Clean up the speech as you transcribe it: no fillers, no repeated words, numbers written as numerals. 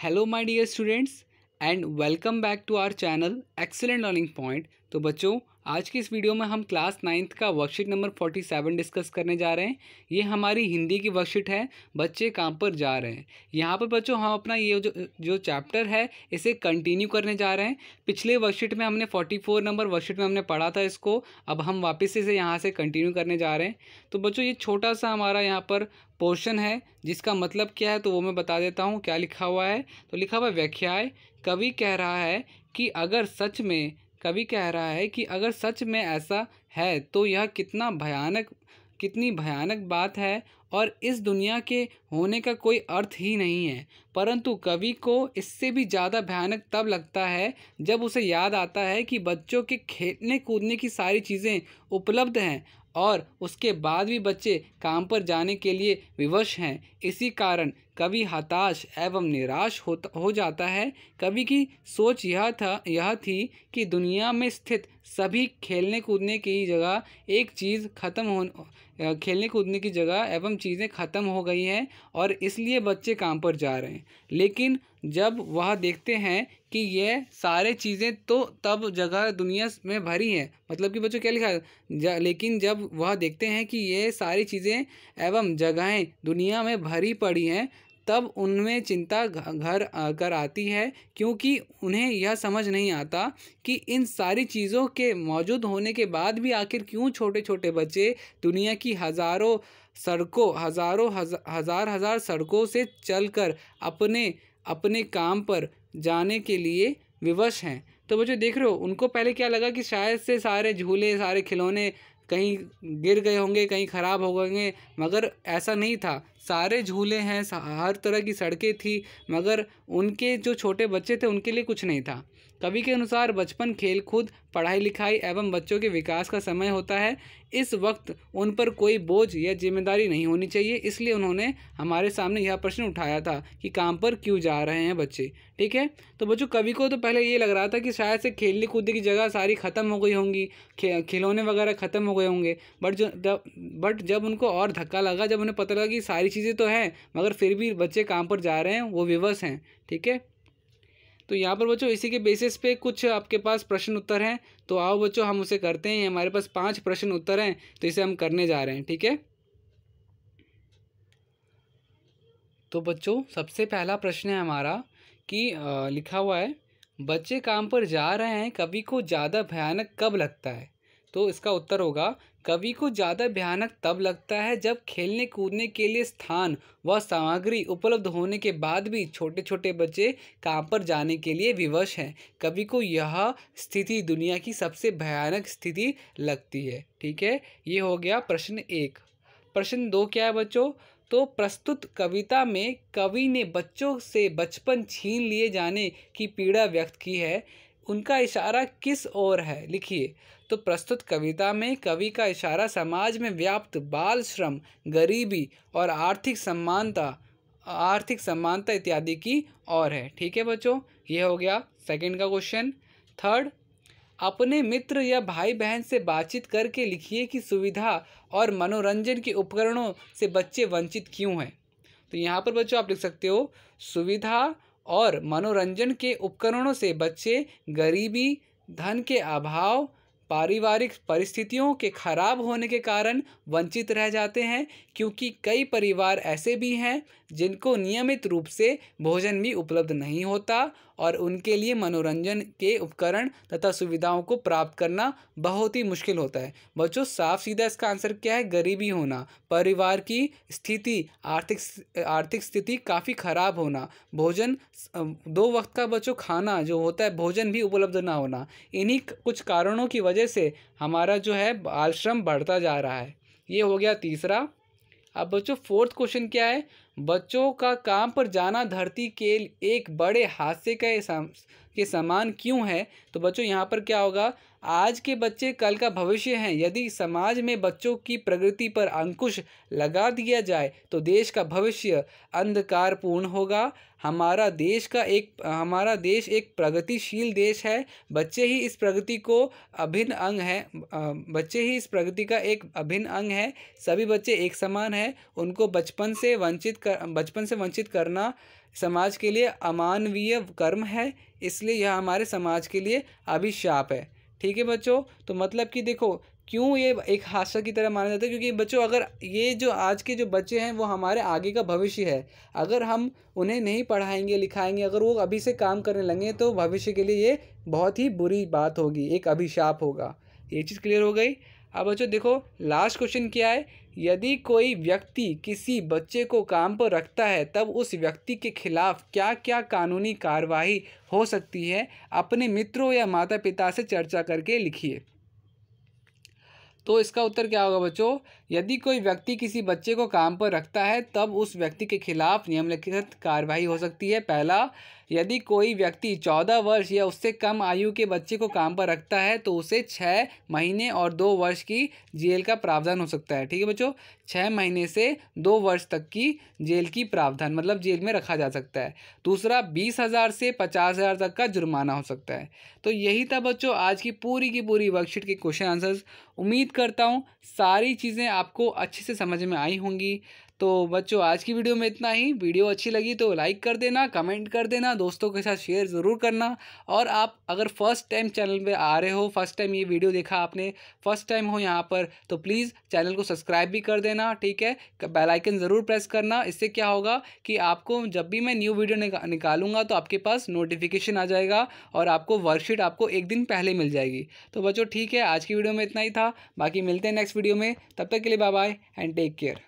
Hello my dear students and welcome back to our channel excellent learning point. तो बच्चों, आज की इस वीडियो में हम क्लास 9th का वर्कशीट नंबर 47 डिस्कस करने जा रहे हैं। ये हमारी हिंदी की वर्कशीट है, बच्चे कहाँ पर जा रहे हैं। यहाँ पर बच्चों हम अपना ये जो चैप्टर है इसे कंटिन्यू करने जा रहे हैं। पिछले वर्कशीट में हमने 44 नंबर वर्कशीट में हमने पढ़ा था इसको, अब हम वापस से यहाँ से कंटिन्यू करने जा रहे हैं। तो बच्चों, ये छोटा सा हमारा यहाँ पर पोर्शन है जिसका मतलब क्या है तो वो मैं बता देता हूँ। क्या लिखा हुआ है? तो लिखा हुआ है व्याख्याएं। कवि कह रहा है कि अगर सच में ऐसा है तो यह कितनी भयानक बात है और इस दुनिया के होने का कोई अर्थ ही नहीं है। परंतु कवि को इससे भी ज़्यादा भयानक तब लगता है जब उसे याद आता है कि बच्चों के खेलने कूदने की सारी चीज़ें उपलब्ध हैं और उसके बाद भी बच्चे काम पर जाने के लिए विवश हैं। इसी कारण कवि हताश एवं निराश हो जाता है। कवि की सोच यह थी कि दुनिया में स्थित सभी खेलने कूदने की जगह एवं चीज़ें ख़त्म हो गई हैं और इसलिए बच्चे काम पर जा रहे हैं। लेकिन जब वह देखते हैं कि ये सारे चीज़ें तो तब जगह दुनिया में भरी हैं, मतलब कि बच्चों क्या लिखा है, लेकिन जब वह देखते हैं कि ये सारी चीज़ें एवं जगहें दुनिया में भरी पड़ी हैं, तब उनमें चिंता घर कर आती है, क्योंकि उन्हें यह समझ नहीं आता कि इन सारी चीज़ों के मौजूद होने के बाद भी आखिर क्यों छोटे छोटे बच्चे दुनिया की हजार सड़कों से चलकर अपने काम पर जाने के लिए विवश हैं। तो बच्चों देख रहे हो, उनको पहले क्या लगा कि शायद से सारे झूले सारे खिलौने कहीं गिर गए होंगे, कहीं ख़राब हो गए, मगर ऐसा नहीं था। सारे झूले हैं, हर तरह की सड़कें थी, मगर उनके जो छोटे बच्चे थे उनके लिए कुछ नहीं था। कवि के अनुसार बचपन खेलकूद पढ़ाई लिखाई एवं बच्चों के विकास का समय होता है। इस वक्त उन पर कोई बोझ या जिम्मेदारी नहीं होनी चाहिए, इसलिए उन्होंने हमारे सामने यह प्रश्न उठाया था कि काम पर क्यों जा रहे हैं बच्चे। ठीक है, तो बच्चों कवि को तो पहले ये लग रहा था कि शायद से खेलने कूदने की जगह सारी ख़त्म हो गई होंगी, खिलौने वगैरह ख़त्म हो गए होंगे। बट जब उनको और धक्का लगा, जब उन्हें पता लगा कि सारी चीज़ें तो हैं मगर फिर भी बच्चे काम पर जा रहे हैं, वो विवश हैं। ठीक है, तो यहाँ पर बच्चों इसी के बेसिस पे कुछ आपके पास प्रश्न उत्तर हैं, तो आओ बच्चों हम उसे करते हैं। हमारे पास 5 प्रश्न उत्तर हैं, तो इसे हम करने जा रहे हैं। ठीक है, तो बच्चों सबसे पहला प्रश्न है हमारा कि लिखा हुआ है, बच्चे काम पर जा रहे हैं, कवि को ज़्यादा भयानक कब लगता है? तो इसका उत्तर होगा, कवि को ज़्यादा भयानक तब लगता है जब खेलने कूदने के लिए स्थान व सामग्री उपलब्ध होने के बाद भी छोटे छोटे बच्चे काम पर जाने के लिए विवश हैं। कवि को यह स्थिति दुनिया की सबसे भयानक स्थिति लगती है। ठीक है, ये हो गया प्रश्न 1। प्रश्न 2 क्या है बच्चों? तो प्रस्तुत कविता में कवि ने बच्चों से बचपन छीन लिए जाने की पीड़ा व्यक्त की है, उनका इशारा किस ओर है? लिखिए। तो प्रस्तुत कविता में कवि का इशारा समाज में व्याप्त बाल श्रम, गरीबी और आर्थिक समानता इत्यादि की ओर है। ठीक है बच्चों, ये हो गया सेकंड का क्वेश्चन। थर्ड, अपने मित्र या भाई बहन से बातचीत करके लिखिए कि सुविधा और मनोरंजन के उपकरणों से बच्चे वंचित क्यों हैं। तो यहाँ पर बच्चों आप लिख सकते हो, सुविधा और मनोरंजन के उपकरणों से बच्चे गरीबी, धन के अभाव, पारिवारिक परिस्थितियों के खराब होने के कारण वंचित रह जाते हैं, क्योंकि कई परिवार ऐसे भी हैं जिनको नियमित रूप से भोजन भी उपलब्ध नहीं होता और उनके लिए मनोरंजन के उपकरण तथा सुविधाओं को प्राप्त करना बहुत ही मुश्किल होता है। बच्चों साफ सीधा इसका आंसर क्या है? गरीबी होना, परिवार की स्थिति, आर्थिक स्थिति काफ़ी खराब होना, भोजन 2 वक्त का बच्चों खाना जो होता है भोजन भी उपलब्ध ना होना, इन्हीं कुछ कारणों की वजह से हमारा जो है बाल श्रम बढ़ता जा रहा है। ये हो गया तीसरा। अब बच्चों फोर्थ क्वेश्चन क्या है? बच्चों का काम पर जाना धरती के एक बड़े हादसे के समान क्यों है? तो बच्चों यहाँ पर क्या होगा, आज के बच्चे कल का भविष्य हैं। यदि समाज में बच्चों की प्रगति पर अंकुश लगा दिया जाए तो देश का भविष्य अंधकारपूर्ण होगा। हमारा देश एक प्रगतिशील देश है। बच्चे ही इस प्रगति का एक अभिन्न अंग है। सभी बच्चे एक समान हैं, उनको बचपन से वंचित करना समाज के लिए अमानवीय कर्म है, इसलिए यह हमारे समाज के लिए अभिशाप है। ठीक है बच्चों, तो मतलब कि देखो क्यों ये एक हादसा की तरह माना जाता है, क्योंकि बच्चों अगर ये जो आज के जो बच्चे हैं वो हमारे आगे का भविष्य है। अगर हम उन्हें नहीं पढ़ाएंगे लिखाएंगे, अगर वो अभी से काम करने लगे तो भविष्य के लिए ये बहुत ही बुरी बात होगी, एक अभिशाप होगा। ये चीज़ क्लियर हो गई। अब बच्चों देखो लास्ट क्वेश्चन क्या है, यदि कोई व्यक्ति किसी बच्चे को काम पर रखता है तब उस व्यक्ति के खिलाफ क्या क्या कानूनी कार्रवाई हो सकती है, अपने मित्रों या माता पिता से चर्चा करके लिखिए। तो इसका उत्तर क्या होगा बच्चों, यदि कोई व्यक्ति किसी बच्चे को काम पर रखता है तब उस व्यक्ति के खिलाफ निम्नलिखित कार्रवाई हो सकती है। पहला, यदि कोई व्यक्ति 14 वर्ष या उससे कम आयु के बच्चे को काम पर रखता है तो उसे 6 महीने और 2 वर्ष की जेल का प्रावधान हो सकता है। ठीक है बच्चों, 6 महीने से 2 वर्ष तक की जेल की प्रावधान, मतलब जेल में रखा जा सकता है। दूसरा, 20,000 से 50,000 तक का जुर्माना हो सकता है। तो यही था बच्चों आज की पूरी वर्कशीट के क्वेश्चन आंसर्स। उम्मीद करता हूँ सारी चीज़ें आपको अच्छे से समझ में आई होंगी। तो बच्चों आज की वीडियो में इतना ही। वीडियो अच्छी लगी तो लाइक कर देना, कमेंट कर देना, दोस्तों के साथ शेयर ज़रूर करना। और आप अगर फर्स्ट टाइम चैनल पे आ रहे हो, फर्स्ट टाइम ये वीडियो देखा आपने, फर्स्ट टाइम हो यहाँ पर, तो प्लीज़ चैनल को सब्सक्राइब भी कर देना। ठीक है, बेल आइकन ज़रूर प्रेस करना। इससे क्या होगा कि आपको जब भी मैं न्यू वीडियो निकालूंगा तो आपके पास नोटिफिकेशन आ जाएगा और आपको वर्कशीट आपको एक दिन पहले मिल जाएगी। तो बच्चों ठीक है, आज की वीडियो में इतना ही था। बाकी मिलते हैं नेक्स्ट वीडियो में, तब तक के लिए bye bye and take care.